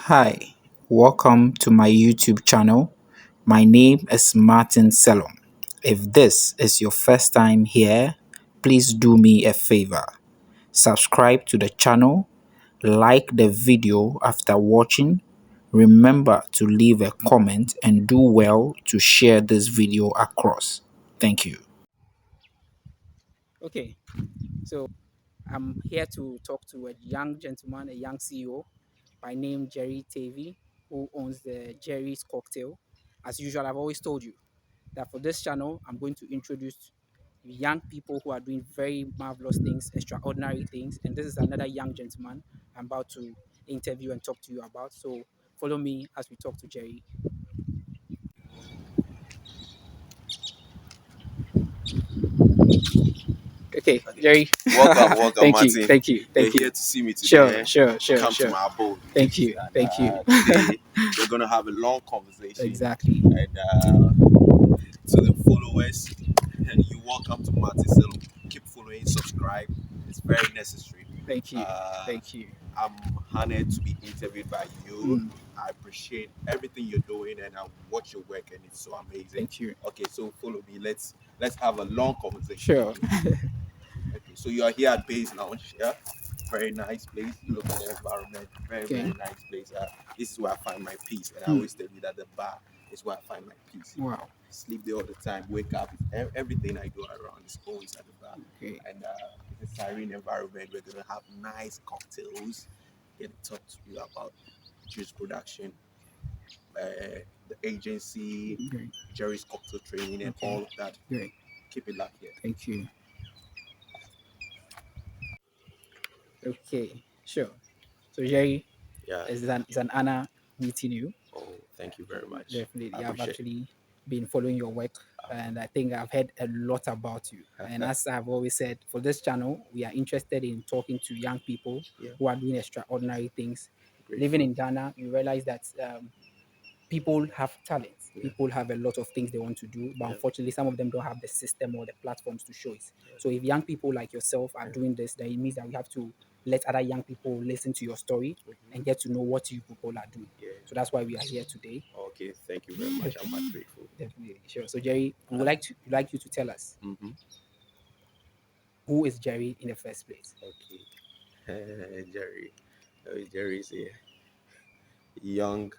Hi, welcome to my YouTube channel. My name is Martin Selom. If this is your first time here, please do me a favor. Subscribe to the channel, like the video after watching. Remember to leave a comment and do well to share this video across. Thank you. Okay, so I'm here to talk to a young gentleman, a young CEO by name Jerry Tavy, who owns the Jerry's Cocktail. As usual, I've always told you that for this channel, I'm going to introduce young people who are doing very marvelous things, extraordinary things. And this is another young gentleman I'm about to interview and talk to you about. So follow me as we talk to Jerry. Okay, Jerry. Welcome, Thank you, Martin. thank you, You're thank you. here to see me Sure, today. sure, sure, Come to sure. my abode. Thank you, And, thank you. today we're gonna have a long conversation. Exactly. And to the followers, you welcome to Martin Selo. Keep following, subscribe. It's very necessary. Thank you, Uh, thank you. I'm honored to be interviewed by you. Mm, I appreciate everything you're doing, and I watch your work, and it's so amazing. thank you. Okay, so follow me. Let's have a long conversation. Sure. Okay, so you are here at Base Lounge, yeah? Very nice place. Look at the environment. Very, Okay. very nice place. This is where I find my peace. And I Mm. always tell you that the bar is where I find my peace. Wow. Sleep there all the time, wake up. Everything I do around is always at the bar. Okay. And it's a serene environment. We're going to have nice cocktails. Get to talk to you about juice production, the agency, Great. Jerry's cocktail training, and Okay. all of that. Great. Keep it locked here. Thank you. Okay. Sure. So Jerry, Yeah. it's an honor meeting you. Oh, thank you very much. Definitely. I I've appreciate it. actually been following your work and I think I've heard a lot about you. And as I've always said, for this channel, we are interested in talking to young people Yeah. who are doing extraordinary things. Grateful. Living in Ghana, you realize that people have talents. Yeah. People have a lot of things they want to do, but Yeah. unfortunately, some of them don't have the system or the platforms to show it. So if young people like yourself are doing this, then it means that we have to let other young people listen to your story and get to know what you people are doing. Yeah. So that's why we are here today. Okay, thank you very much. I'm much grateful. Definitely, sure. So Jerry, we would like you to tell us Mm-hmm. who is Jerry in the first place. Okay. Jerry. Jerry is a young,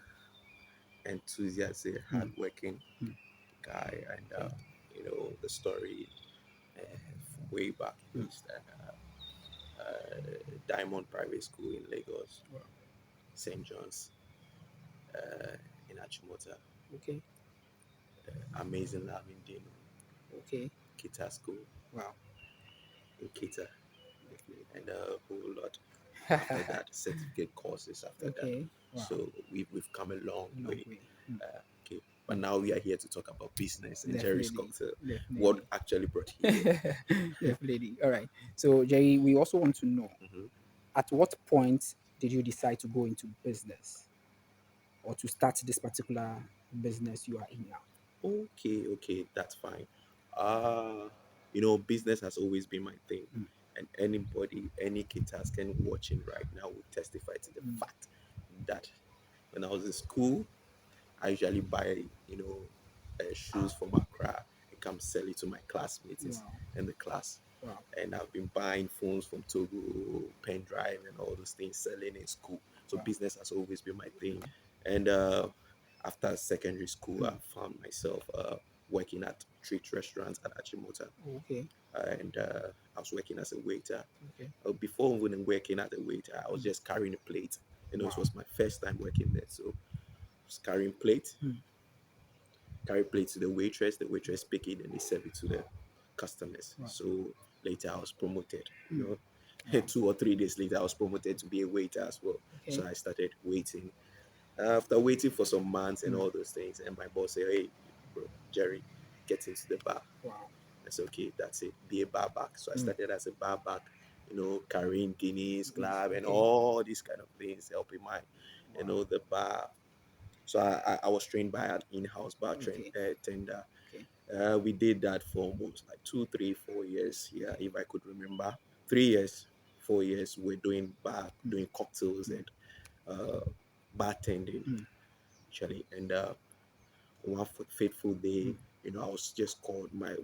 enthusiastic, hardworking guy, and the story from way back is that Diamond Private School in Lagos, St. John's, in Achimota. Okay. Amazing lab in Dino. Okay. Kita School. Wow. In Kita. And a whole lot after that, certificate courses after Okay. that. Wow. So we've come a long way. Mm. Okay, but now we are here to talk about business and Jerry's Definitely. cocktail. Definitely. What actually brought you here? Definitely. All right. So Jerry, we also want to know Mhm. at what point did you decide to go into business or to start this particular business you are in now? Okay, that's fine. Business has always been my thing, Mm. and anybody, any kids can watching right now will testify to the fact that when I was in school, I usually buy, shoes from Accra and come sell it to my classmates Wow. in the class. Wow. And I've been buying phones from Togo, pen drive, and all those things selling in school. So Wow. business has always been my thing. And after secondary school, I found myself working at treat restaurants at Achimota, Okay. and I was working as a waiter. Okay. Before even working as a waiter, I was just carrying a plate. It was my first time working there, so I was carrying plate, carry plate to the waitress pick it and they serve it to the customers. Wow. So later I was promoted. 2 or 3 days later, I was promoted to be a waiter as well. Okay. So I started waiting. After waiting for some months and all those things, and my boss said, "Hey, bro, Jerry, get into the bar." Wow. I said, "Okay, that's it. Be a barback." So I started as a barback, carrying Guinness, club, and all these kind of things, helping my, the bar. So I was trained by an in-house bar tender. Okay. We did that for almost like 2, 3, 4 years. Yeah, if I could remember, 3 years, 4 years, we're doing bar, doing cocktails and bartending mm, actually. And one fateful day, mm, I was just called my,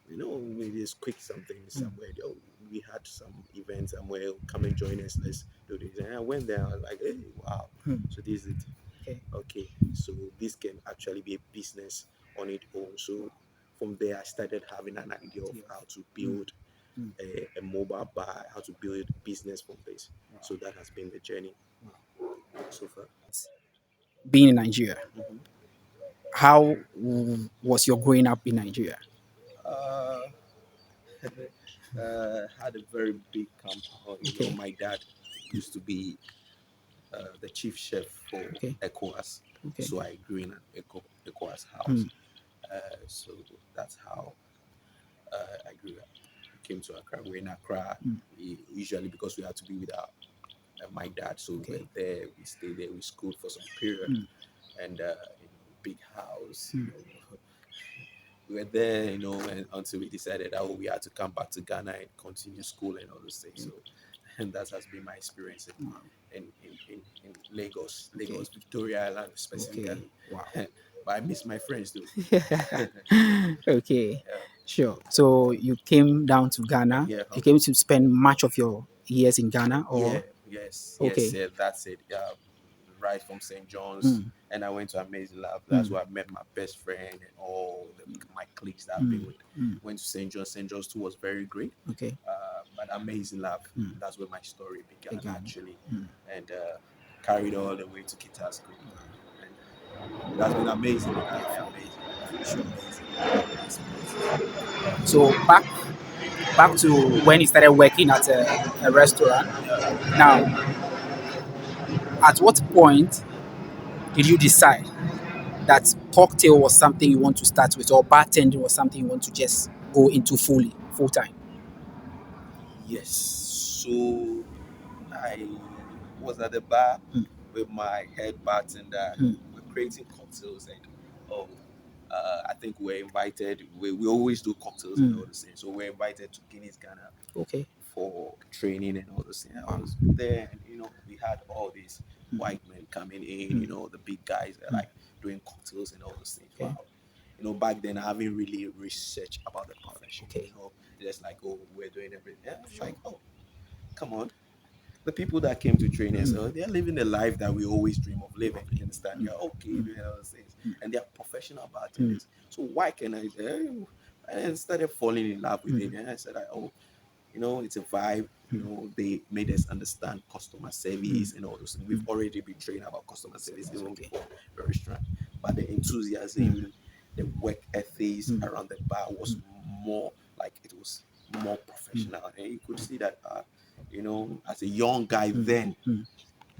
we just quick something mm, somewhere. Oh, we had some event somewhere. Come and join us. Let's do this. And I went there. I was like, hey, wow. mm. So this is it. Okay. Okay. So this can actually be a business on its own. So from there, I started having an idea of Idea how of- to mm, build mm. a mobile bar, how to build business from this. Wow. So that has been the journey Wow. so far. Being in Nigeria, Mhm. how was your growing up in Nigeria? Uh, had a very big compound. Okay. My dad used to be the chief chef for Okay. ECOWAS. Okay. So I grew in an ECOWAS house. Mm, So that's how I grew up. We came to Accra. We're in Accra. mm. Usually because we had to be with my dad. So we Okay. were there. We stayed there. We schooled for some period. Mm, And, big house, mm. we were there, and until we decided that we had to come back to Ghana and continue school and all those things. Okay. So, and that has been my experience Wow. in Lagos, Okay. Victoria Island Okay. specifically. Wow. But I miss my friends too. Okay. Yeah, Sure. So you came down to Ghana. yeah, You came to spend much of your years in Ghana, yeah, or yes, okay. yeah, that's it. Yeah, right from St. John's, Mm, and I went to Amazing Love. That's mm, where I met my best friend and all my cliques that I've been mm, with. mm. Went to St. John's. St. John's too was very great. Okay. But Amazing Love, Mm. that's where my story began Began. actually, Mm. and carried all the way to Kita School. And it has been amazing. It has been amazing. It has been Sure. amazing experiences. So back to when you started working at a restaurant. Yeah. Now, at what point did you decide that cocktail was something you want to start with, or bartending was something you want to just go into full time? Yes. So I was at the bar Mm, with my head bartender. mm, We're creating cocktails, and oh, I think we're invited. We always do cocktails and mm. all the things. So we're invited to Guinness Ghana Okay. for training and all those things. I Wow. was there, and we had all these Mm, white men coming in. mm, The big guys that mm. like doing cocktails and all those things. Okay. Wow. Back then I haven't really researched about the profession. Okay. Just like, oh, we're doing everything. And I'm Sure. like, oh, come on, the people that came to train us, Mm, they're living the life that we always dream of living. You understand? mm, They're okay mm, doing all those things, mm, and they're professional mm, bartenders. So why can I? And started falling in love with mm, it, and I said, oh, it's a vibe. mm, They made us understand customer mm, service and all those things. We've mm. already been trained about customer service Service. even Okay. before the restaurant, but the Mm, enthusiasm, the work ethics mm, around the bar was mm, more like it was more mm, professional, and you could see that. As a young guy mm, then, mm,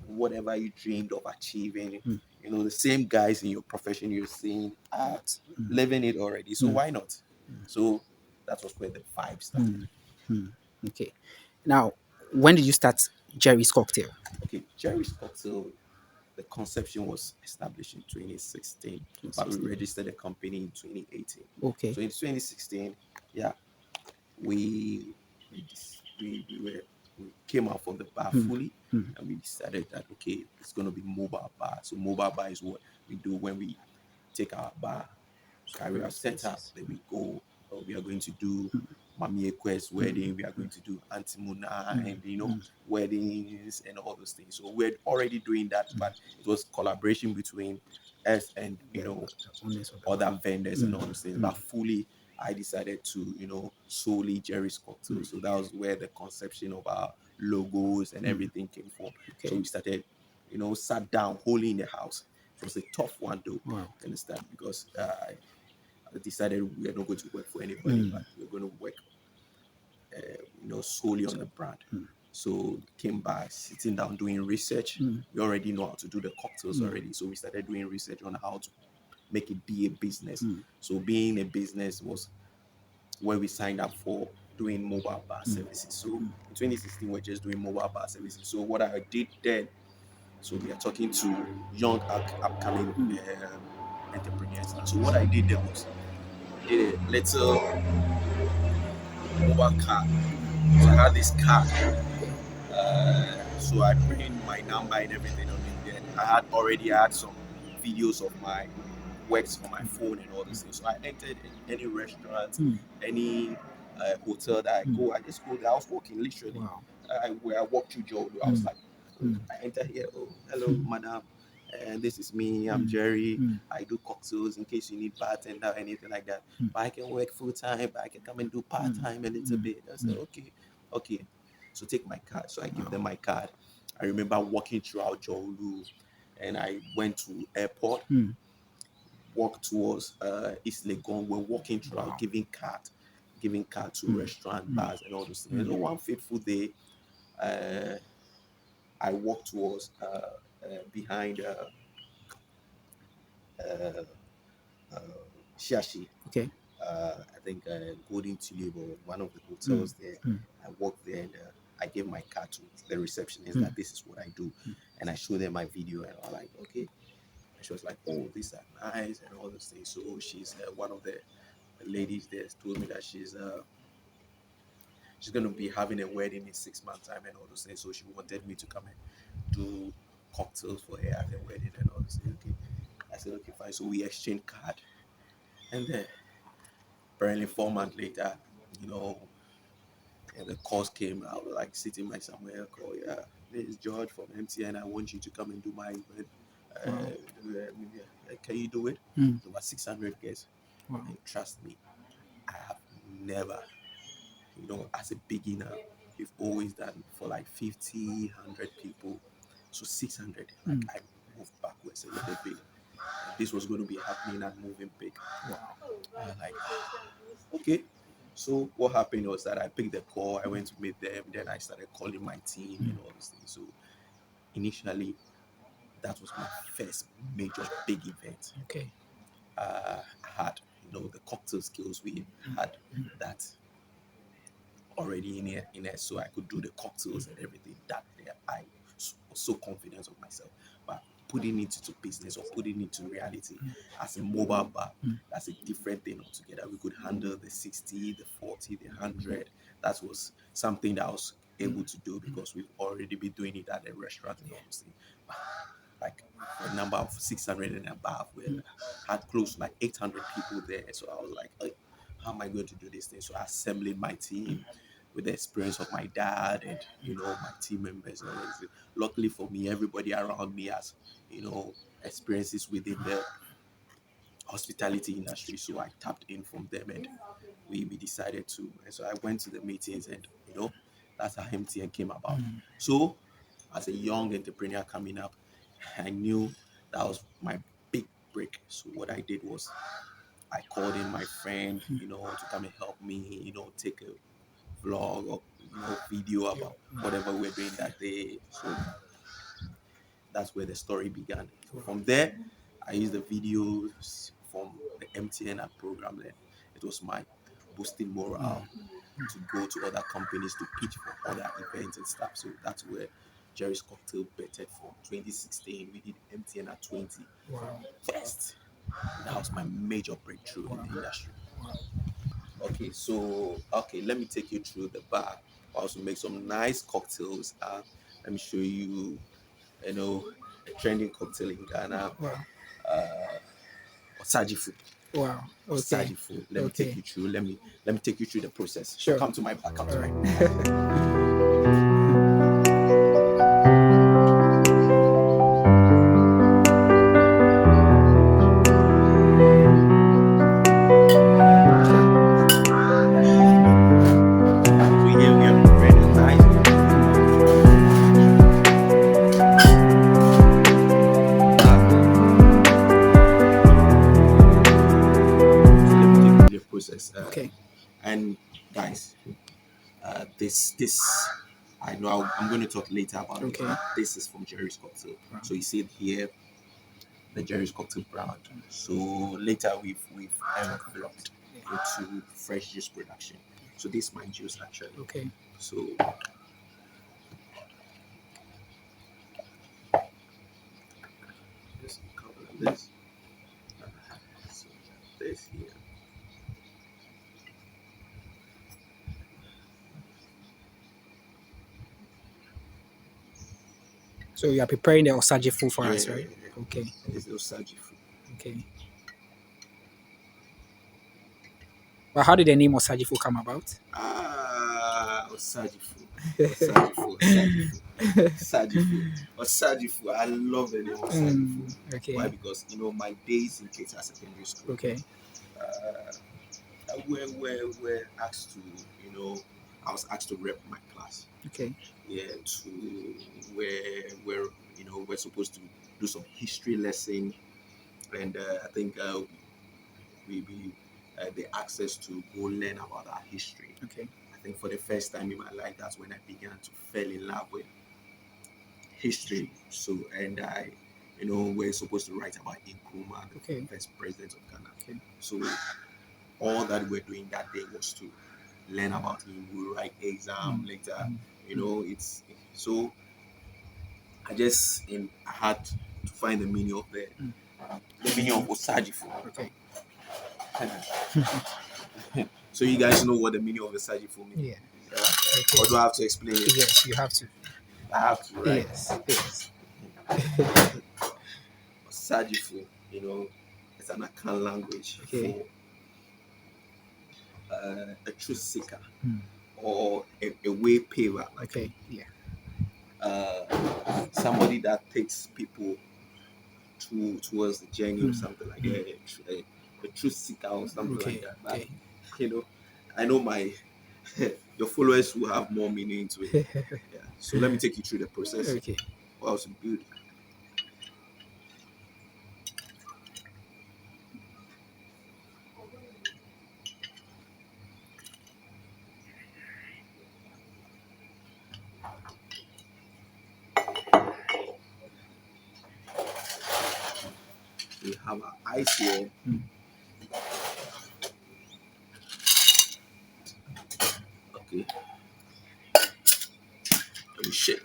whatever you dreamed of achieving, mm. the same guys in your profession you're seeing are That. Mm, living it already. So mm, why not? So that was where the vibe started. mm, mm. Okay. Now, when did you start Jerry's Cocktail? Okay, Jerry's Cocktail, the conception was established in 2016, but we 2016. registered the company in 2018. Okay. So in 2016, yeah, we we dis- we came out from the bar Mm, fully, mm. and we decided that okay, it's gonna be mobile bar. So mobile bar is what we do when we take our bar, So carry our various setup, places. then we go. We are going to do Mm, Mami Ekwe's mm, wedding. We are going to do Auntie Muna mm, and mm, weddings and all those things. So we're already doing that, mm. but it was collaboration between us and The owners of the bar. other vendors and Mm, all those things. mm, But fully, I decided to, solely Jerry's Cocktail. mm. So that was where the conception of our logos and Mm. everything came from. So Okay. we started, sat down wholly in the house. It was a tough one though, Wow. you understand? Because I decided we are not going to work for anybody, Mm. but we're going to work, solely on So, the brand. mm, So came by sitting down doing research. mm, We already know how to do the cocktails mm, already. So we started doing research on how to make it be a business. mm, So being a business was where we signed up for doing mobile bar mm, services. So mm, in 2016, we're just doing mobile bar services. So what I did then, so we are talking to young upcoming mm. entrepreneurs now. So what I did then was did a little mobile card. So I had this card. So I put in my number and everything on it. Then I had some videos of my works on my phone and all those things. So I entered any restaurant, any hotel that I go. I just go there. I was walking literally. Wow. Where I walked through Joe, I was like, I enter here. Oh, hello, madam. And this is me. I'm Jerry. I do cocktails in case you need bartender or anything like that. But I can work full time. But I can come and do part time a little bit. I said, okay, okay. So take my card. So I give them my card. I remember walking throughout Jolu, and I went to airport, walked towards East Legon. We're walking throughout, giving card to restaurant, bars, and all those things. And one fateful day, I walked towards behind uh, Shiashi. Okay. I think Golden Tulip or one of the hotels there. I walked there and I gave my card to the receptionist that this is what I do, and I showed them my video and I was like, okay. And she was like, oh, these are nice and all those things. So she's one of the ladies there told me that she's gonna be having a wedding in 6 months time and all those things. So she wanted me to come and do cocktails for her at the wedding and all those things. Okay, I said okay, fine. So we exchanged card, and then apparently 4 months later, you know, and the calls came out like sitting by somewhere. Call, yeah, this is George from MTN. I want you to come and do my event. Can you do it? There were 600 guests. Wow. And trust me, I have never, as a beginner, we've always done for like 50, 100 people. So 600, like I moved backwards a little bit. This was going to be happening and moving big. Wow. Like, okay. So what happened was that I picked the call, I went to meet them, then I started calling my team and all those things. So initially, that was my first major big event. Okay. I had, the cocktail skills we had that already in it, so I could do the cocktails and everything. That day, I was so confident of myself. But putting it into business or putting it into reality as a mobile bar, that's a different thing altogether. We could handle the 60, the 40, the 100. That was something that I was able to do because we've already been doing it at the restaurant and obviously. Like a number of 600 and above, we had close to like 800 people there. So I was like, hey, how am I going to do this thing? So I assembled my team with the experience of my dad and my team members. And everything. Luckily for me, everybody around me has experiences within the hospitality industry. So I tapped in from them and we decided to. And so I went to the meetings and that's how MTN came about. So as a young entrepreneur coming up, I knew that was my big break. So what I did was I called in my friend, to come and help me, take a vlog or video about whatever we're doing that day. So that's where the story began. So from there, I used the videos from the MTN app program. Then it was my boosting morale to go to other companies to pitch for other events and stuff. So that's where Jerry's Cocktail betted from 2016. We did MTN at 20 Wow. first. That was my major breakthrough in the industry. Wow. Okay, let me take you through the bar. I also make some nice cocktails. Let me show you, a trending cocktail in Ghana, Wow. Osajifu. Wow. Okay. Osajifu. Let me take you through. Let me take you through the process. Sure. So come to my bar. Come to my So here we have very nice. So let me take you through the process. Okay. And guys, this I know I'm going to talk later about it. But this is from Jerry's Cocktail. So you see it here, the Jerry's Cocktail brand. So later we've enveloped into fresh juice production. So this is my juice actually. Okay. So just cover this. So this here. So you are preparing the osaji food for Yeah, us, right? Okay. it's Osaji food. Okay. But how did the name osaji food come about? Osaji food. Osaji food. Osaji food. Osaji food. Osaji food. I love the name Osaji food. Okay. Why? Because my days in Keita Secondary School, Okay. uh, we're asked to, I was asked to rep my class. Okay. Yeah, to where we're supposed to do some history lesson, and I think we the access to go learn about our history. Okay. I think for the first time in my life, that's when I began to fall in love with history. So, and we're supposed to write about Nkrumah, the Okay. first president of Ghana. Okay. So, all that we're doing that day was to learn about him. We write exam later. It's so I just I had to find the meaning of the meaning of Osaji food. Okay. So you guys know what the meaning of Osaji food means? Yeah. Okay. Or do I have to explain it? Yes, you have to. I have to, right? Yes. Osaji food, it's an Akan language Okay. for a truth seeker or a way paver. Like, Okay. Yeah. somebody that takes people towards the journey or something like that. A truth seeker or something like that. But, I know my your followers will have more meaning to it. Yeah. So let me take you through the process. Okay. What else good? We have our ice here. Okay. Let me shake.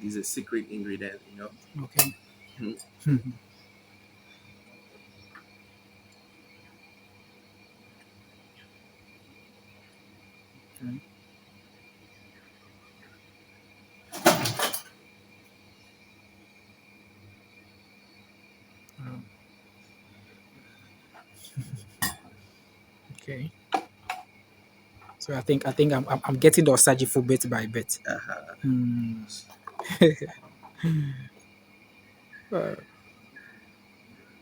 This is a secret ingredient, Okay. Okay. So I think I'm getting the osaji food bit by bit.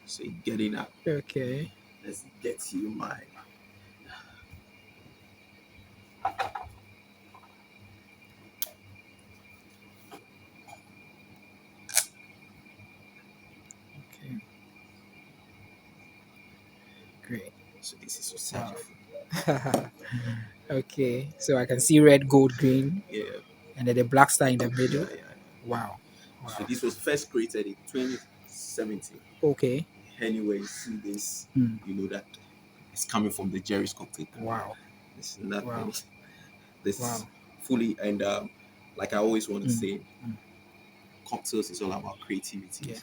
So you're getting up. Okay. Let's get you mine. Okay. Great. So this is Osaji food. Okay. So I can see red, gold, green. Yeah. And then the black star in the middle. Yeah. Wow. So this was first created in 2017. Okay. Anyway, you see this, you know that it's coming from the Jerry's cocktail. Wow. It's nothing. Wow. This fully, and like I always want to say, cocktails is all about creativity. Yeah.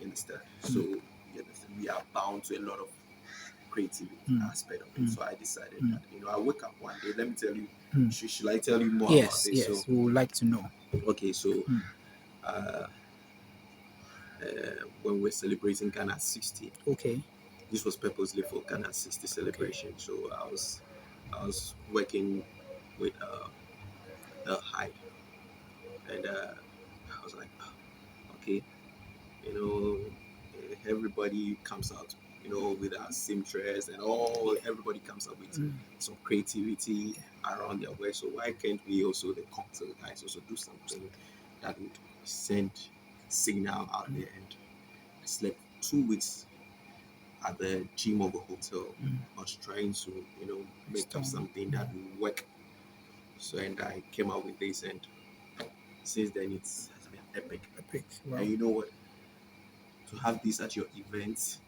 You understand? So we are bound to a lot of creativity aspect of it. So I decided that I wake up one day. Let me tell you. Should I tell you more about this? Yes, So, we would like to know. Okay, so when we're celebrating Ghana's 60, Okay. this was purposely for Ghana's 60 celebration. So I was I was working with a high, and I was like, "Ah, okay, you know, everybody comes out, with our seamstress and all. Yeah. Everybody comes out with Mm. some creativity around their work. So why can't we also, the cocktail guys, also do something that would send signal out there?" And I slept 2 weeks at the gym of a hotel. Mm. I was trying to, make up Storm. something that would work. So, and I came out with this, and since then it has been epic. Epic. Wow. And you know what? To have this at your events,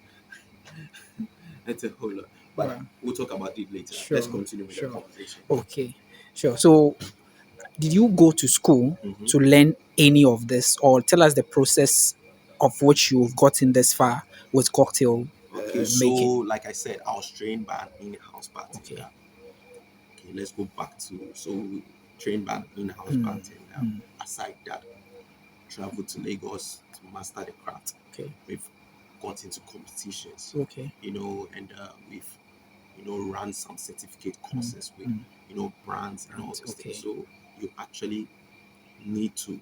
that's a whole lot. But Wow. we'll talk about it later. Let's Sure. continue with the Sure. conversation. Okay. Sure. So, did you go to school Hmm. to learn any of this, or tell us the process of which you've gotten this far with cocktail Okay, so making? like I said, I was trained by an in-house Okay. bartender. Okay, let's go back to, so trained by an in-house Mm. bartender. Mm. Aside that, traveled to Lagos to master the craft. Okay. We've got into competitions, Okay. and we've, run some certificate Mm. courses with, Mm. brands and all And those things. okay. So you actually need to,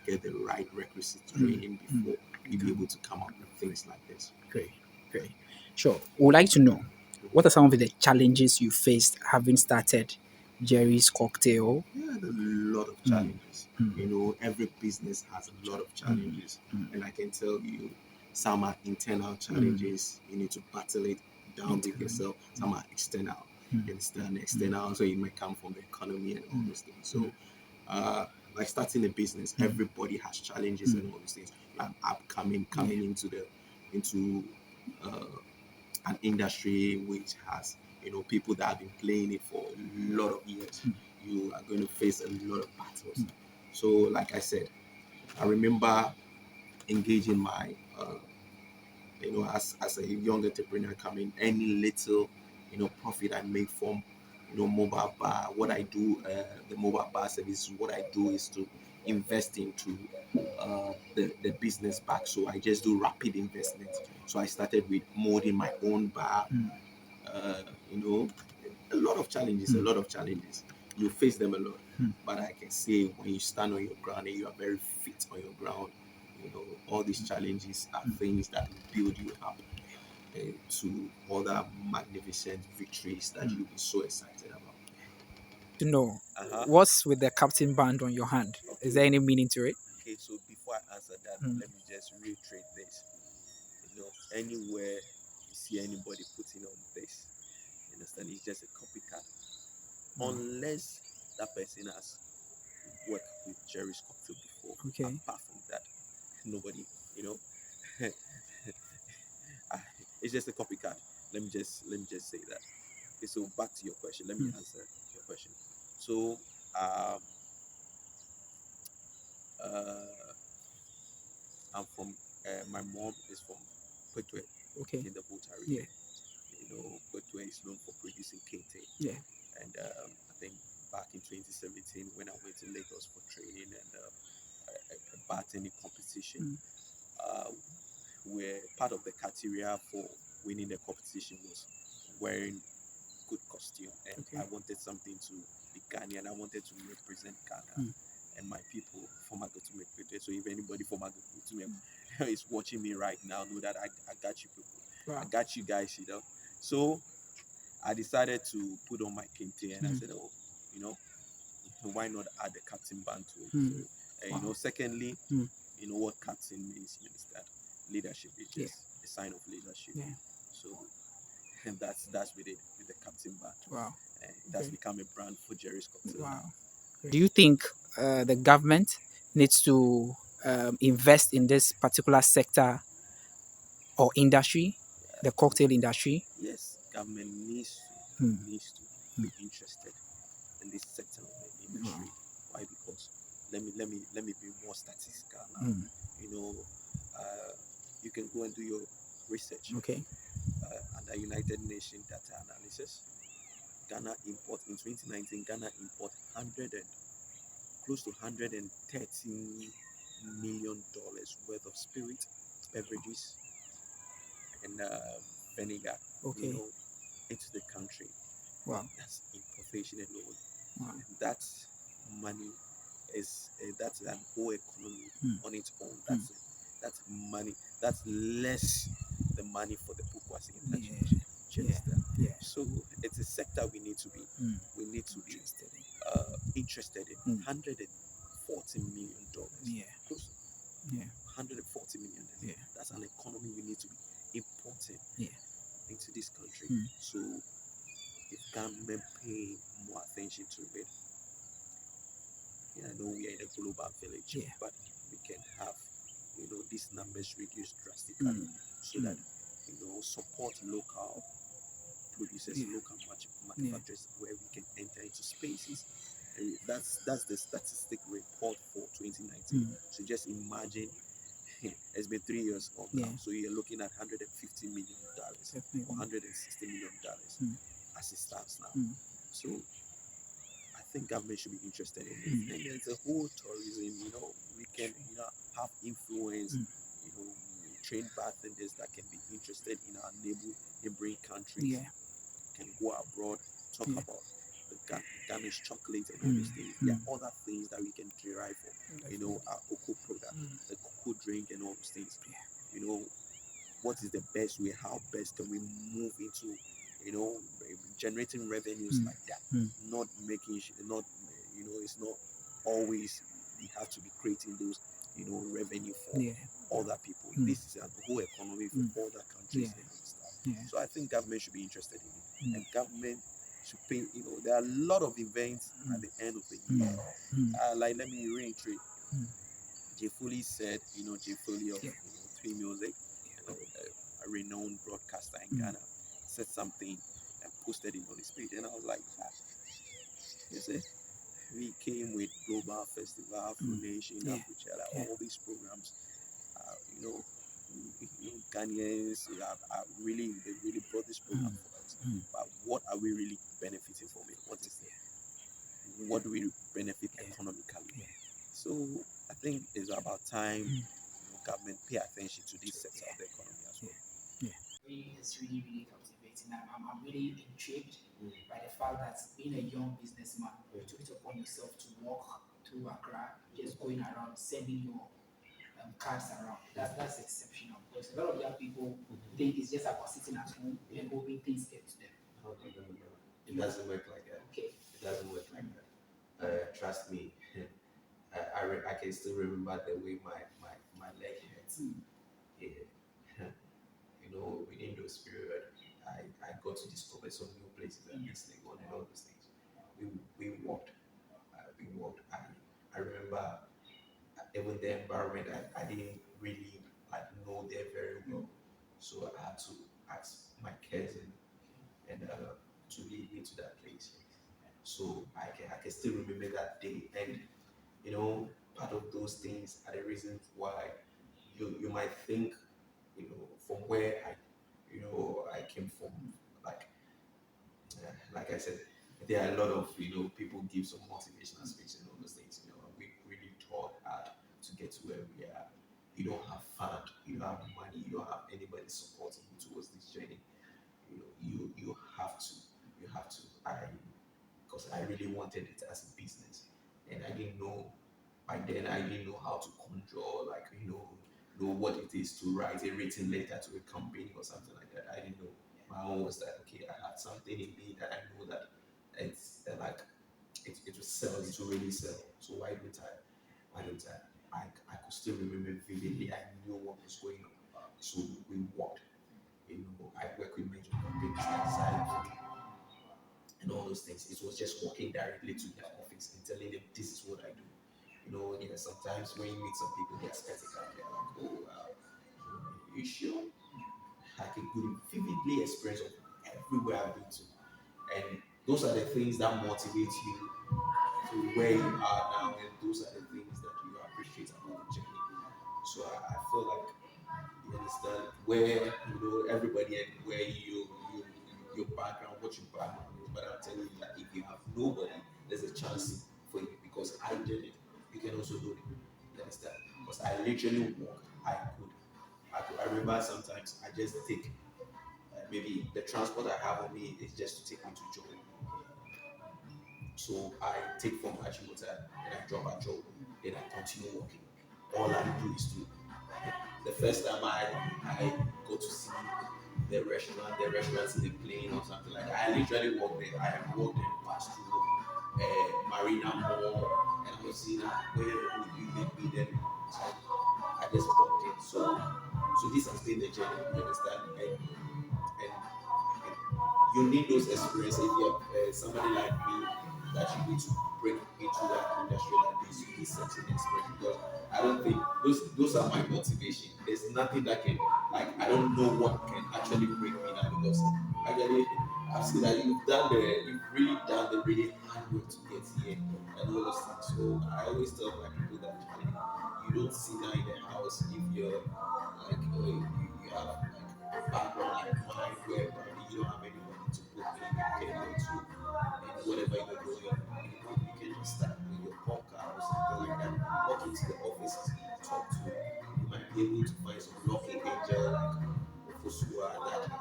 get the right requisite Mm. training Mm. before you be able to come up with things like this. Great. Great. Sure. We would like to know what are some of the challenges you faced having started Jerry's Cocktail? Yeah, a lot of Mm. challenges. Mm. Every business has a lot of Mm. challenges, Mm. and I can tell you, some are internal Mm. challenges. You need to battle it down with Internally. yourself. Some are external. Mm. You understand? External, so it may come from the economy and all Mm. those things. So, like starting a business, Mm. everybody has challenges and all those things. Like upcoming, Yeah. coming into uh, an industry which has, people that have been playing it for a lot of years. Mm. You are going to face a lot of battles. Mm. So, like I said, I remember engaging my, as a young entrepreneur coming, any little, profit I make from, mobile bar. What I do, the mobile bar service, what I do is to invest into the business back. So I just do rapid investments. So I started with molding my own bar. Mm. Uh, you know, a lot of challenges, a Mm. lot of challenges. You face them a lot. Mm. But I can say when you stand on your ground and you are very fit on your ground, all these challenges are things that will build you up to other magnificent victories that Mm. you'll be so excited about. To know Uh-huh. what's with the captain band on your hand? Is Okay. there any meaning to it? Okay, so before I answer that, Mm. let me just reiterate this. Anywhere you see anybody putting on this, you understand, it's just a copycat. Mm. Unless that person has worked with Jerry's cocktail before. Okay. Apart from that, nobody, you know. It's just a copycat. Let me just say that. Okay, so back to your question. Let me Mm. answer your question. So um uh I'm from my mom is from Petue Okay. in the Volta Yeah. region. Petue is known for producing kente. Yeah. And I think back in 2017 when I went to Lagos for training and a bartending competition, Mm. uh, where part of the criteria for winning the competition was wearing good costume, and Okay. I wanted something to be Ghanaian. I wanted to represent Ghana Mm. and my people for Magotume. So if anybody from Magotume is watching me right now, know that I got you people. I Wow. got you guys, So I decided to put on my kente, and I Mm. said, oh, you know, why not add the captain band to it? So, Mm. and Wow. secondly, Mm. you know what captain means. You understand? Leadership is Yeah. just a sign of leadership. Yeah. So, and that's with the captain band. Wow. That's Okay. become a brand for Jerry's Cocktail Wow. now. Do you think the government needs to invest in this particular sector or industry, the cocktail industry? Yes, government Mm. needs to Mm. be interested in this sector of the Wow. industry. Why? Because let me be more statistical now. Mm. You know, you can go and do your research Okay. under United Nations data analysis. Ghana import in 2019. Ghana import 100 and close to $113 million worth of spirit, beverages, and vinegar. You Okay. know, into the country. Wow. That's importation alone. Wow. And that money is that's an whole economy Mm. on its own. Mm. That's money. That's less the money for the Bukwasi Yeah. interchange. Do you Yeah. understand? Yeah. So it's a sector Mm. we need to be Interested interested in. in. Mm. $140 million, Yeah. close Yeah. 140 million. Yeah. That's an economy we need to be importing Yeah. into this country. Mm. So if government pay more attention to it, yeah, I know we are in a global village, Yeah. but we can have, these numbers reduced drastically Mm. so that, Mm. support local producers, Yeah. local Yeah. manufacturers where we can enter into spaces. And that's the statistic report for 2019. Mm. So just imagine it's been 3 years up Yeah. now. So you're looking at $150 million or Definitely. $160 million Mm. as it stands now. Mm. So I think government should be interested in it. Mm. And there's a whole tourism, we can, have influence, Mm. you know, train bartenders that can be interested in our neighboring countries, Yeah. can go abroad, talk Yeah. about the Ghana's chocolate and all Mm. those things. There Mm. are other things that we can derive from, Definitely. our cocoa product, Mm. the cocoa drink and all those things. Yeah. You know, what is the best way? How best can we move into, generating revenues Mm. like that? Mm. Not making, not, it's not always we have to be creating those, revenue for Yeah. other people. Mm. This is a whole economy Mm. for other Yeah. countries and all stuff. Yeah. So I think government should be interested in it, Mm. and government should pay. There are a lot of events at Mm. the end of the Mm. year. Mm. Like let me reiterate. Mm. Jay Foley said, Jay Foley of Yeah. Three Music, Yeah. a renowned broadcaster in Mm. Ghana, said something and posted it on his page, and I was like, he said we came with Global Festival, Afro Mm. Nation, Yeah. Afrochella, Yeah. all these programs. Ghanaians really they really brought this program Mm. for us. Mm. But what are we really benefiting from it? What do we benefit Yeah. economically? Yeah. So I think it's about time Mm. government pay attention to this sector Yeah. of the economy as Yeah. well. Yeah. It's really, really captivating. I'm really intrigued by the fact that being a young businessman, you took it upon yourself to walk through Accra, just going around sending your cards around. That's exceptional because a lot of young people think it's just about sitting at home and hoping things get to them. No, no, no, no, no. It doesn't work like that. Okay. It doesn't work like that. Trust me. I can still remember the way my leg hurts. Mm. Yeah. Within those period, I got to discover some new places and listening on and all those things. We walked. We walked. I remember even the environment I didn't really like know there very well. So I had to ask my cousin and to lead me to that place. So I can still remember that day. And part of those things are the reasons why you might think, from where I came from, like like I said, there are a lot of people give some motivational speech and all those things. We really taught hard to get to where we are. You don't have fund, you don't have money, you don't have anybody supporting you towards this journey. You have to, I because I really wanted it as a business, and I didn't know by then. I didn't know how to conjure, like know what it is to write a written letter to a company or something like that. I didn't know. My own was that okay, I had something in me that I know that it's like it will sell, it will really sell. So why don't I could still remember vividly. I knew what was going on. So we walked. I work with major companies like Xylophone and all those things. It was just walking directly to their office and telling them this is what I do. Yeah, sometimes when you meet some people, they're skeptical. They're like, oh, you sure? I can vividly experience of everywhere I've been to. And those are the things that motivate you to where you are now, and those are the things that you appreciate about the journey. So I feel like you understand where everybody and where your background, what your background is. But I'm telling you that if you have nobody, there's a chance for you because I did it. You can also do it. You understand? Because I literally walk. I remember sometimes I just take maybe the transport I have on me is just to take me to job. So I take from Ajimota, then I drop a job, then I continue working. All I do is to the first time I go to see the restaurants in the plane or something like that. I literally walked there. I have walked and passed through Marina Mall, and I was seeing where would you lead me then. So I just walked in. So this has been the journey. You understand? And you need those experiences. If you have somebody like me that you need to break into that industry like this, you need such an experience because I don't think those are my motivation. There's nothing that can like I don't know what can actually break me down because actually I've seen that you've really done the really hard work to get here and all those things. So I always tell my people that you don't sit down in the house if you're like you have like a background like mine where probably you don't have anybody to put in your to and whatever you're doing, you can just start with your podcast or something like that. Walk into the offices, talk to. You might be able to find some lucky angel like Ofusua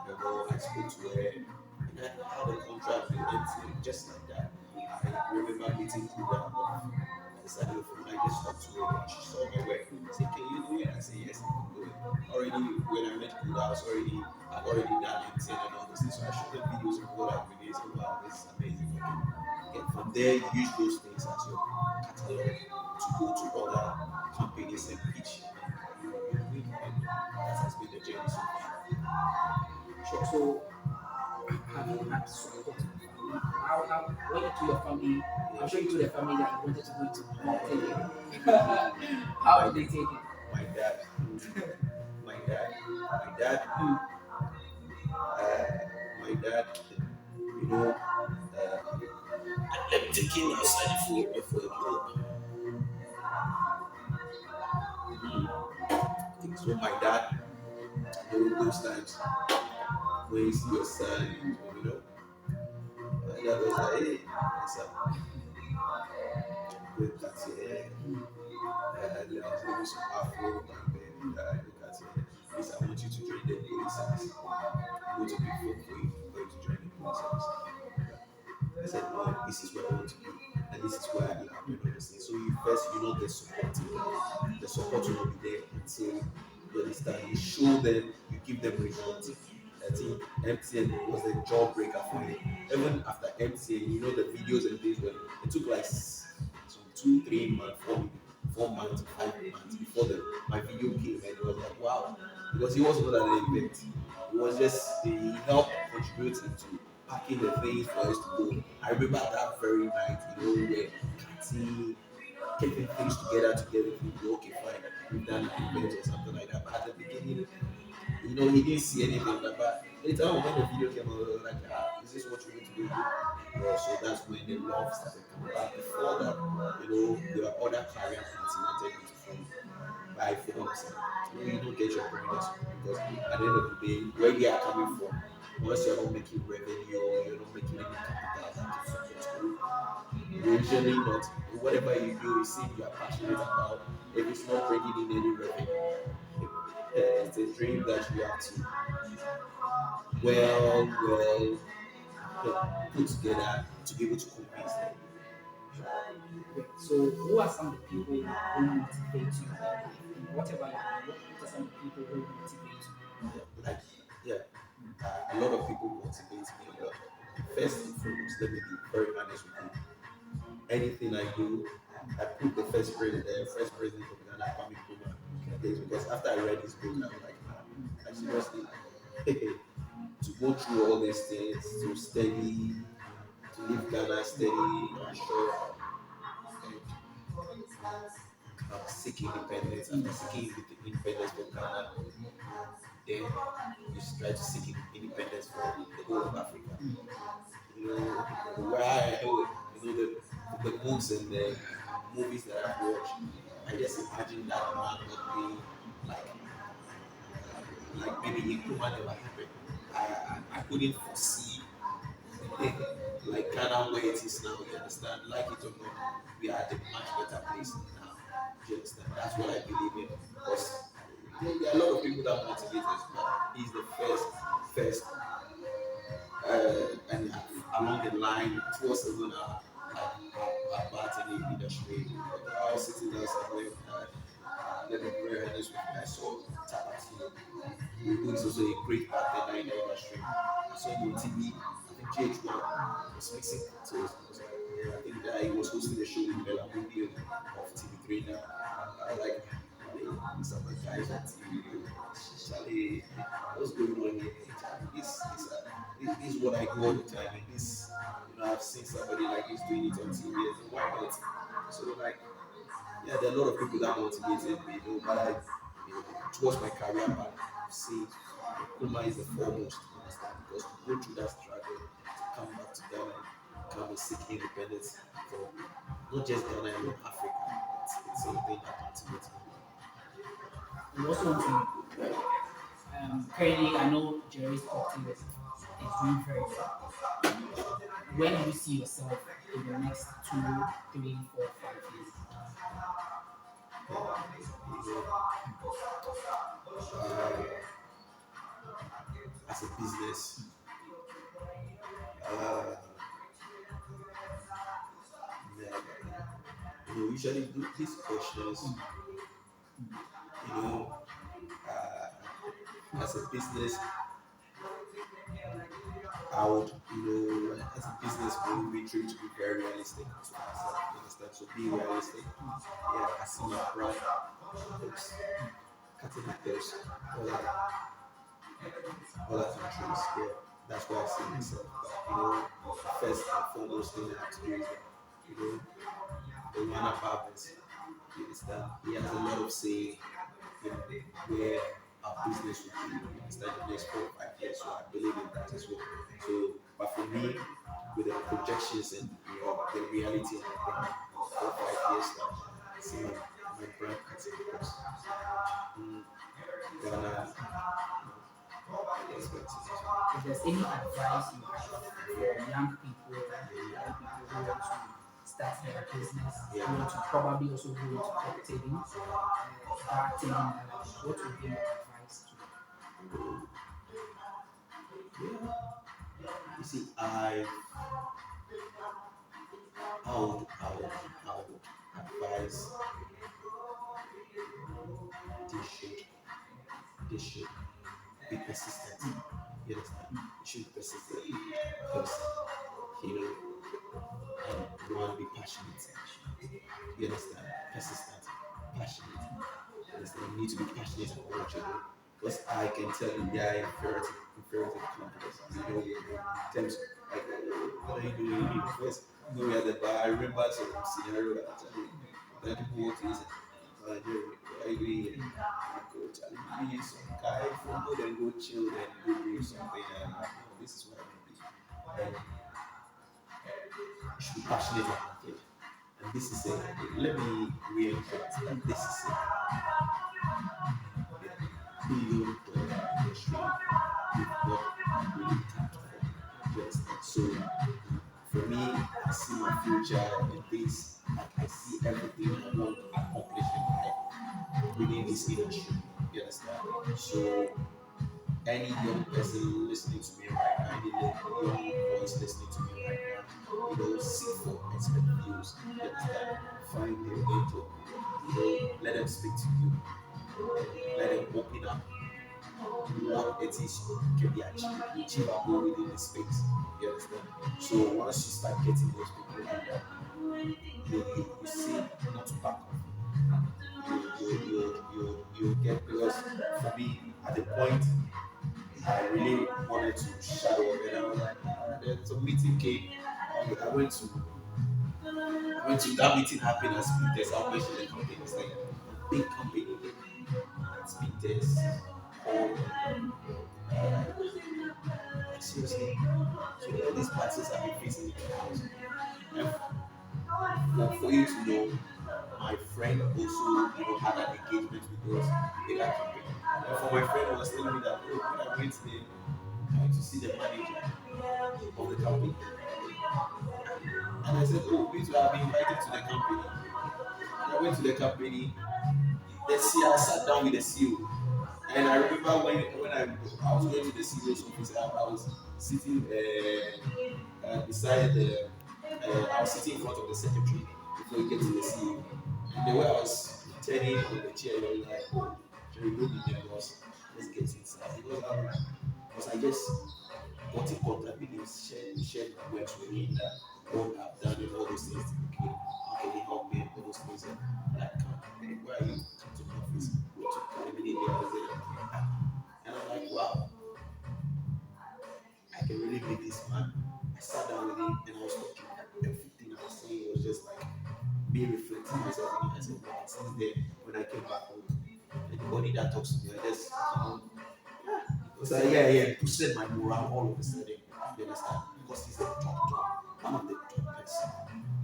that I spoke to her and I had a contract with MTN just like that. I remember meeting Kuda of I decided to I just talked to her and she saw my work. She said, can you do it? I said, yes, I can do it. Already, when I met Kuda, I've already done LinkedIn and all those things. So I showed them videos of what I've released. And wow, this is amazing. Okay. And from there, you use those things as your catalog to go to other companies and pitch. And you win. And that has been the journey so far. Sure. So, have you had support from family? How when you told your family, I'm sure you told your family that you wanted to go into marketing. How did they take it? My dad, my dad, my dad, my dad, you know, let me take him outside before he blow up. So my dad, those times when you see your son, my dad was like, hey, my son, go cut your hair. Let's give you some afro back then. Go cut your hair. Please, I want you to join the police service. Go to big folk for you, for you to join the police service. I said, no, this is where I want to be, and this is where I love and all those things. So you first, the support. The support will not be there until you understand. You show them, you give them results. I think MTN was a jawbreaker for me. Even after MTN, the videos and things were it took like some 2, 3 months, 4 months, 5 months before my video came, and it was like wow, because he wasn't at an event. It was just he helped contribute into packing the things for us to go. I remember that very night, where Kati keeping things together, think, okay, fine, we've done an event or something like that. But at the beginning, he didn't see anything like that. But later on, when the video came out, I was like, is this what you need to do? So that's when the love started coming. But before that, there were other career paths he wanted me to follow. But I focused. You don't get your brains because at the end of the day, where they are coming from, once you're not making revenue, you're not making any capital that can support you, usually not. Whatever you do, you see you are passionate about. If it's not bringing in any revenue, it's a dream that you have to well put together to be able to convince them. Okay. So, who are some of the people who motivate you in life? In whatever you do, what are some of the people who motivate you? Like, yeah, a lot of people motivate me a lot. First and foremost, let me be very honest with you. Anything I do, I put the first president of Ghana, Kwame Nkrumah, because after I read his book, I was like, I seriously, to go through all these things, to study, to live Ghana steady, I'm sure, and seek independence. After seeking independence for Ghana, then you try to seek independence for the whole of Africa. Where I know, the books and the movies that I've watched, I just imagine that man not being like, maybe Nkrumah never happened. I couldn't foresee like Ghana where it is now. You understand? Like it or not, we are at a much better place now. You understand? That's what I believe in. Because there are a lot of people that motivate us, but he's the first, and along the line, towards the winner, like about in the industry. I was sitting there somewhere, let me be very honest with you. I saw Tabati, who is also a great bartender in the industry. I saw him on TV. I think GH1 was mixing cocktails. I was like, yeah, I think that he was hosting the show with Bella Mundi of TV3 now. I was like, these are my guys on TV. Charlie, what's going on here? Charlie, this is what I do all the time. And this, I've seen somebody like this doing it on TV. And why not? So, like, yeah, there are a lot of people that motivated me, but towards my career path, see, Kuma is the foremost, you understand? Because to go through that struggle, to come back to Ghana and come and seek independence for not just Ghana and Africa, it's something that motivates me. We also want to, currently, I know Jerry's cocktail is doing very well. Where do you see yourself in the next 2, 3, 4, 5 years? As a business, uh, yeah, usually do these questions, you know, as a business, I would, as a business, we try to be very realistic to ourselves. You understand? So be realistic. Yeah, I see my brand, oops, cutting actors, all that, all that countries. Yeah, that's where I see myself. But, first and foremost thing I have to do is that, you know, the one above us, you understand? He has a lot of say where our business will be, you understand, the next 4 or 5 years. So I believe in that as well. So, but for me, with the projections and the reality of the brand, 4 or 5 years time, I see my brand cutting across Ghana, perspective. If there's any advice you have for young people who want to start their business, who want to probably also go into cocktailling, bartending, what would be your advice to them? You see, I would advise they should, they should be persistent. You understand? You should be persistent because, and you want to be passionate. You understand? Persistent, passionate. You understand? You need to be passionate about what you're doing. Because I can tell you, yeah, imperative confidence. In terms of, like, what are you doing? First, when we at the bar, I remember some scenario that people want to listen. What are you doing here? Coach, I'll be some guy from go then go chill and go do something. And this is what I want to be. And you should be passionate about it. And this is it. Let me reinforce that this is a billion-dollar industry with what really tapped for. Yes. So for me, I see my future in this. Like I see everything I want to accomplish in life within this industry. You understand? So any young person listening to me right now, any young voice listening to me right now, seek for expert views. You understand? Find their mentor. Let them speak to you. Let them open up what it is can be achievable within the space. You understand? So once you start getting those people like that, you see not to back off. You get, because for me at the point I really wanted to shadow up, and I was like, then some meeting came. I went to that meeting happened at Speed Test. I'll mention the company. It's like a big company at Speed Test called seriously. So all these parties have been facing in the house. And for you to know, my friend also had an engagement with us in that company. And for my friend was telling me that, oh, when I went there, I went to see the manager of the company. And I said, oh, please, have been invited to the company. And I went to the company. The CEO, I sat down with the CEO. And I remember when I was going to the CEO's office, I was sitting beside the I was sitting in front of the secretary before we get to the CEO. And the way I was turning on the chair, they were like, oh, Jerry, don't be nervous. Let's get inside. Because I just got in contact with him, shared my works with him, that what I've done and all those things. Okay, how can he help me and all those things? And like, hey, where are you? Come to my office. We took immediately. And I'm like, wow, I can really meet this man. I sat down with him and I was talking. Everything I was saying was just like me reflecting myself. And I said, wow, since then, when I came back home, anybody that talks to me, I just, so yeah, boosted my morale all of a sudden. You understand? Because he's the top, one of the top person.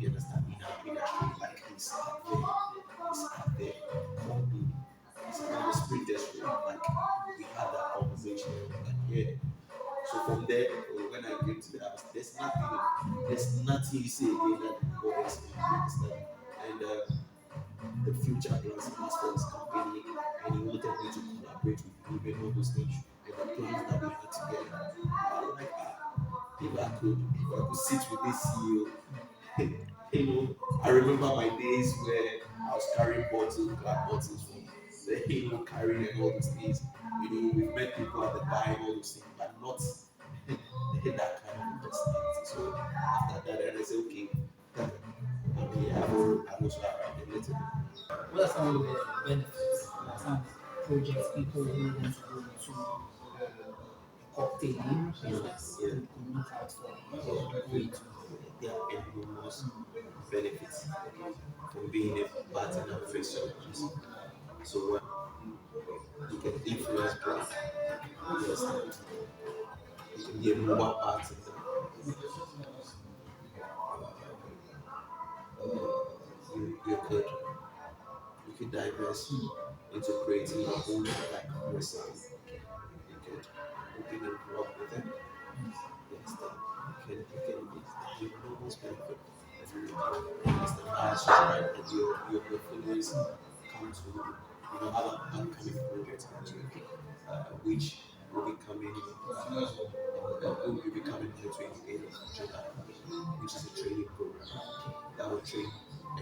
You understand? In our industry, like he's out there, called me. He said, I was pretty desperate. Like we had that conversation. Like, yeah. So from there, when I came to the house, there's nothing you say again that bothers me. You understand? And the future plans he has for his company, and he wanted me to collaborate with him and all those things, and the plans that we had together. I was like, if I could sit with this CEO, you know, I remember my days where I was carrying glass bottles from the carrying and all those things. You know, we've met people at the bar and all those things, but not that kind of personality. So after that, I said, okay, I was around a little bit. What are some of the benefits, like some projects people who want to go into cocktail business Yeah, could look out for or go into? there are enormous benefits from being a bartender and physiologist. So you can influence brand, you understand? You can be a mobile bartender. You could diverse into creating your own like recipe. You could open a blog with it. Yes, you can always benefit every week. Yes, the higher subscribe and your followers come to have an upcoming project which will be coming will be coming on the 28th of July, which is a training program that will train a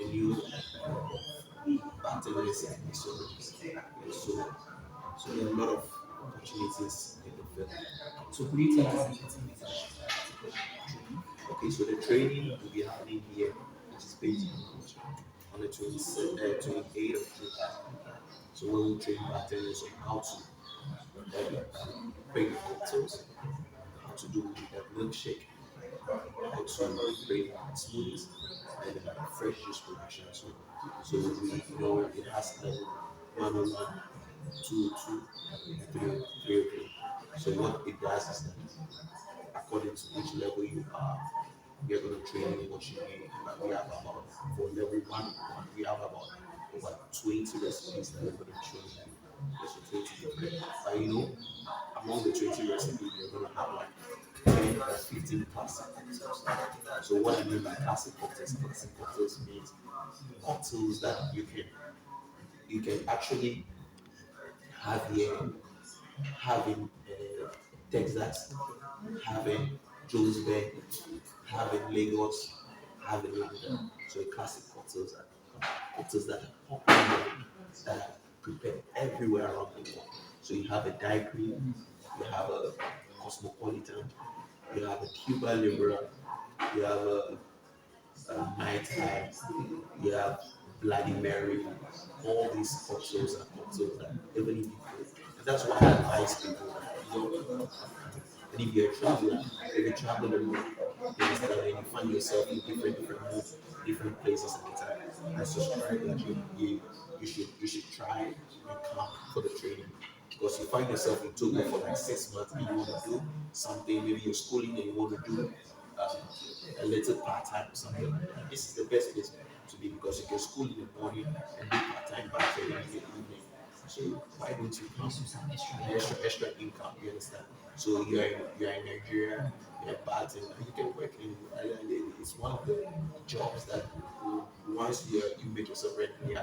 new bartenders and mixologists. And so there are a lot of opportunities in the field. So could you tell us a little bit about training? Okay, so the training will be happening here, which is based on the 28th of July. So we will train bartenders on how to bring cocktails, how to do a milkshake, how to bring smoothies, and fresh juice production. So it has level 101, 202, and 303. So what it does is that according to which level you are, we are going to train you what you need. But we have about, for level 1, we have about over 20 recipes that we're going to train you. There's 20 different. But among the 20 recipes, we're going to have like 10 or 15 classic cocktails. So what I mean by classic cocktails means cocktails that you can actually have here, having Texas, having Johannesburg, having Lagos, having London. So classic cocktails that are popular, that are prepared everywhere around the world. So you have a daiquiri, you have a cosmopolitan, you have a Cuba Libre, you have a Mai Tai, you have Bloody Mary. All these cocktails are cocktails that even if you could. And that's why I advise people that and if you're a traveler, if you travel alone, you understand, and you find yourself in different moods, different places at the time, I subscribe that you should try and come for the training. Because you find yourself in Togo for like 6 months and you want to do something, maybe you're schooling and you want to do um, a little part time or something like that. This is the best place to be because you can school in the morning and do part time by in the evening. So why don't you come? Extra income, you understand? So you're in Nigeria, you're a bartender, you can work anywhere. And it's one of the jobs that once you make yourself ready, you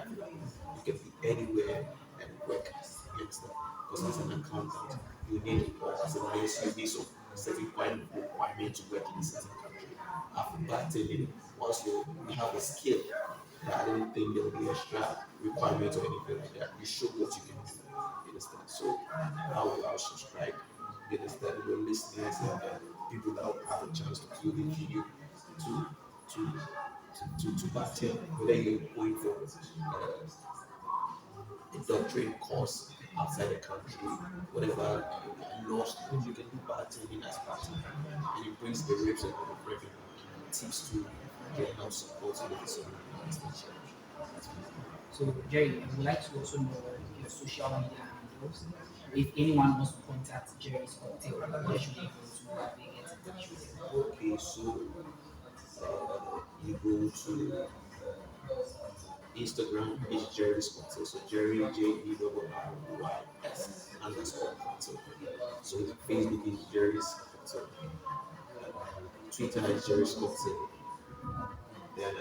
can be anywhere and work. You understand? Because as an accountant, you need or as a nurse, you need some certain kind of requirement to work in a certain country. after bartending, once you have a skill, I didn't think there would be extra requirement or anything like that. You show what you can do. You understand? So I'll subscribe. You understand? Your listeners and people that will have a chance to view the video to to to bartend, whether you're going for a doctorate course outside the country, whatever law school, you can do bartending as part-time, and it brings the rates and the revenue. Tips to get help support with the sort of business challenge. That's me. So, Jerry, I would like to also know your social media handles. If anyone wants to contact Jerry's Cocktail, where should they go to? How they get in touch with you? Okay, so you go to Instagram is Jerry's Cocktail. So Jerry JERRYS underscore cocktail. So Facebook is Jerry's Cocktail. Twitter is Jerry's Cocktail. Then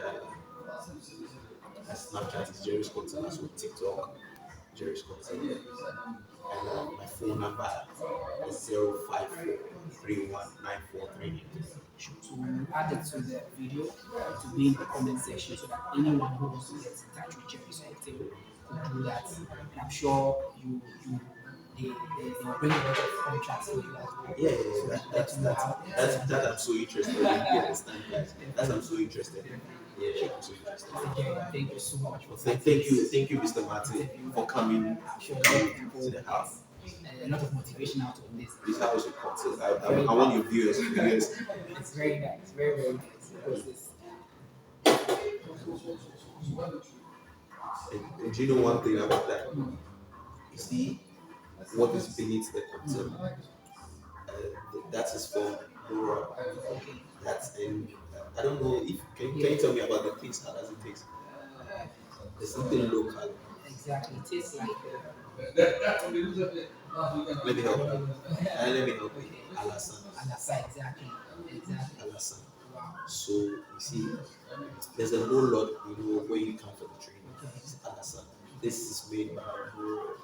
Snapchat is Jerry's Cocktail. So TikTok, Jerry's Cocktail. And my phone number is 054319438. To add it to the video to be in the comment section so that anyone who wants to get in touch with Jerry's Cocktail could do that. And I'm sure they'll bring a lot of contracts for you as well. Yeah, So that I'm so interested in. You understand, guys? That's I'm so interested in. Yeah, I'm so interested. Jerry, thank you so much for Thank you, Mr. Martin, for coming, I'm sure to the house. a lot of motivation out of this. This house is cocktail. I want your viewers to be this. It's very nice, very, very nice. Because this And do you know one thing about that? You see, what is beneath the cocktail? That is from Laura. That's in. I don't know if can you tell me about the taste? How does it taste? There's something local. exactly it tastes like Let me help you. Let me help you. Alasan. Alasa, exactly. Exactly. Alasan. Wow. So you see, there's a whole lot, where you come for the training. It's Alasan. This is made by a whole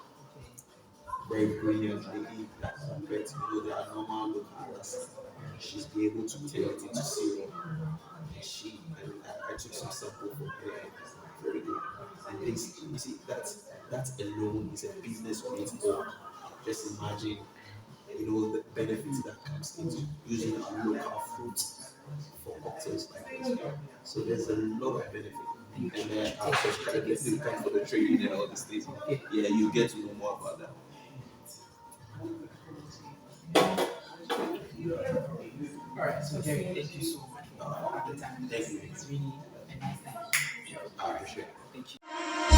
very brilliant lady that compared to their normal local Alasan. She's be able to turn it into syrup. And I took some sample from her. Very good. And this, you see, that alone is a business on its own. Just imagine, the benefits that comes into using our local fruits for cocktails like this. So there's a lot of benefit. And I'll subscribe to come for the training and all these things. Yeah, you get to know more about that. All right, so Jerry, thank you so much for the time. Thank you. It's really a nice time. I appreciate it. Thank you.